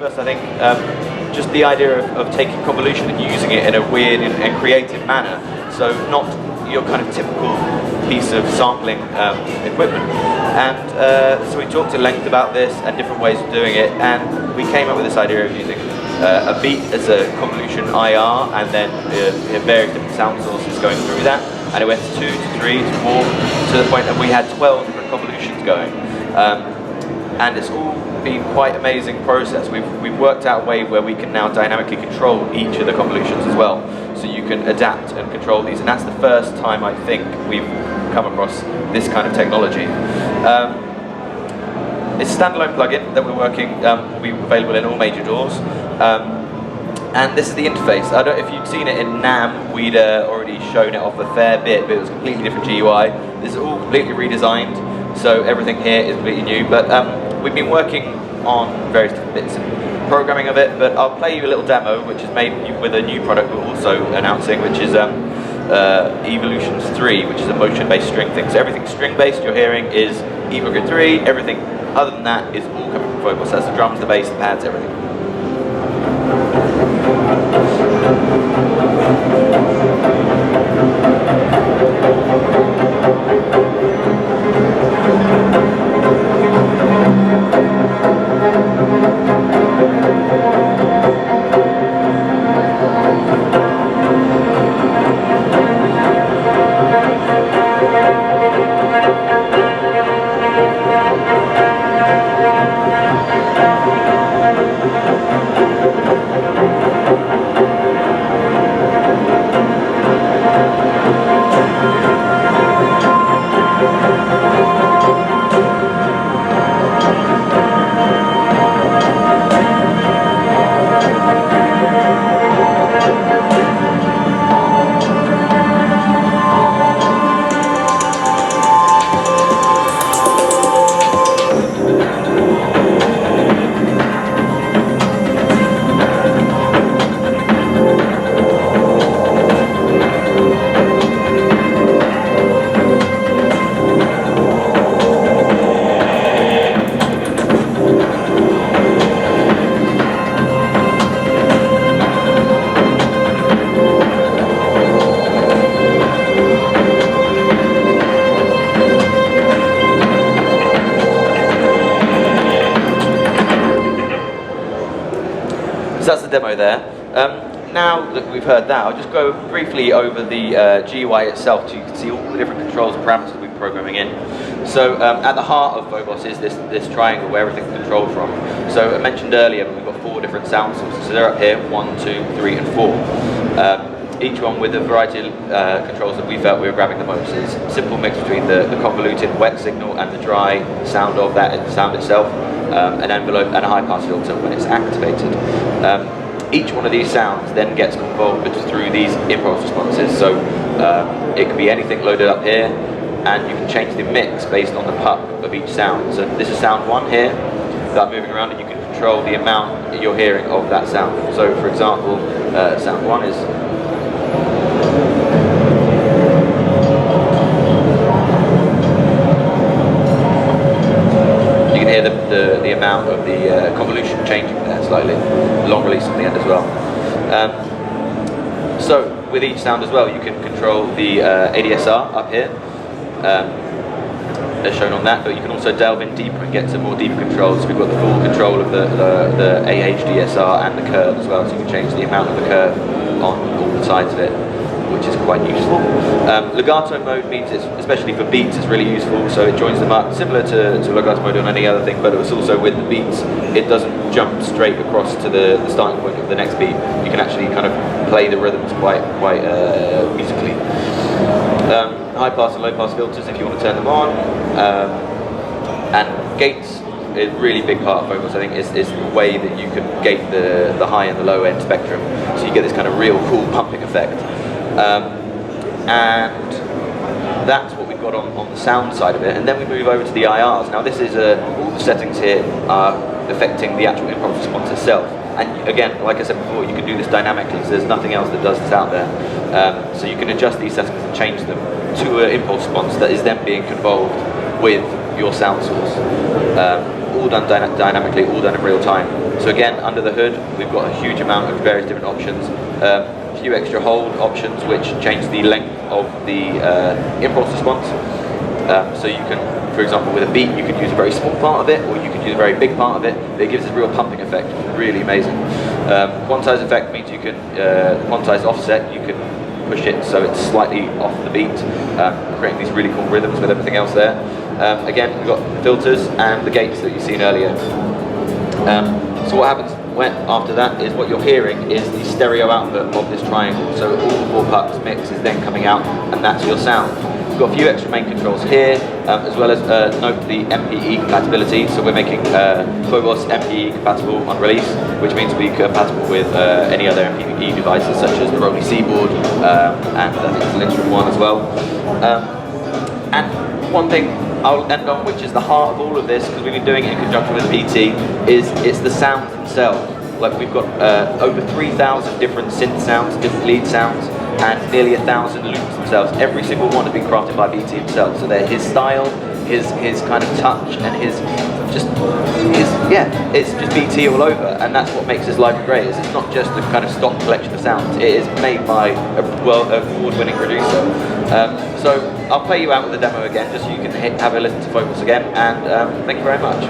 First, I think just the idea of taking convolution and using it in a weird and creative manner. So not your kind of typical piece of sampling equipment. And so we talked at length about this and different ways of doing it, and we came up with this idea of using a beat as a convolution IR, and then various different sound sources going through that. And it went to 2 to 3 to 4 to the point that we had 12 different convolutions going. And it's all been quite amazing process. We've worked out a way where we can now dynamically control each of the convolutions as well. So you can adapt and control these, and that's the first time I think we've come across this kind of technology. It's a standalone plugin that we're working, will be available in all major DAWs. And this is the interface. I don't know if you'd seen it in NAMM, we'd already shown it off a fair bit, but it was a completely different GUI. This is all completely redesigned, so everything here is completely new. But we've been working on various different bits and programming of it, but I'll play you a little demo which is made with a new product we're also announcing, which is Evolutions 3, which is a motion-based string thing. So everything string-based you're hearing is Evo 3, everything other than that is all coming from Phobos. So that's the drums, the bass, the pads, everything. So that's the demo there. Now that we've heard that, I'll just go briefly over the GUI itself so you can see all the different controls and parameters we're programming in. So at the heart of Phobos is this triangle where everything's controlled from. So I mentioned earlier we've got 4 different sound sources. So they're up here, 1, 2, 3 and 4. Each one with a variety of controls that we felt we were grabbing the most. It's a simple mix between the convoluted wet signal and the dry sound of that sound itself, an envelope and a high pass filter when it's activated. Each one of these sounds then gets convolved through these impulse responses. So it can be anything loaded up here, and you can change the mix based on the puck of each sound. So this is sound 1 here that I'm moving around, and you can control the amount you're hearing of that sound. So for example, sound 1 is hear the amount of the convolution changing there slightly, long release on the end as well. So with each sound as well, you can control the ADSR up here, as shown on that, but you can also delve in deeper and get some more deeper controls. We've got the full control of the AHDSR and the curve as well, so you can change the amount of the curve on all the sides of it, which is quite useful. Legato mode means, especially for beats, it's really useful, so it joins them up, similar to legato mode on any other thing, but it's also with the beats, it doesn't jump straight across to the starting point of the next beat. You can actually kind of play the rhythms quite musically. High pass and low pass filters if you want to turn them on. And gates is a really big part of Phobos, I think, is the way that you can gate the high and the low end spectrum, so you get this kind of real cool pumping effect. And that's what we've got on the sound side of it. And then we move over to the IRs. Now this is, all the settings here are affecting the actual impulse response itself. And again, like I said before, you can do this dynamically, so there's nothing else that does this out there. So you can adjust these settings and change them to an impulse response that is then being convolved with your sound source. all done dynamically, all done in real time. So again, under the hood, we've got a huge amount of various different options. A few extra hold options which change the length of the impulse response. So you can, for example, with a beat, you could use a very small part of it, or you could use a very big part of it. It gives a real pumping effect, really amazing. Quantized effect means you can, quantized offset, you can push it so it's slightly off the beat, creating these really cool rhythms with everything else there. Again, we've got filters and the gates that you've seen earlier. So what happens after that is what you're hearing is the stereo output of this triangle. So all 4 parts mix is then coming out, and that's your sound. We've got a few extra main controls here, as well as note the MPE compatibility. So we're making Phobos MPE compatible on release, which means we're compatible with any other MPE devices such as the Rolly Seaboard, and I think it's an Instrument One as well. And one thing I'll end on, which is the heart of all of this, because we've been doing it in conjunction with PT, is it's the sounds themselves. Like we've got over 3,000 different synth sounds, different lead sounds, and nearly 1,000 loops themselves. Every single one has been crafted by BT himself. So they're his style, his kind of touch, and it's just BT all over, and that's what makes his library great. Is it's not just a kind of stock collection of sounds. It is made by a award-winning producer. So I'll play you out with the demo again, just so you can have a listen to Phobos again, and thank you very much.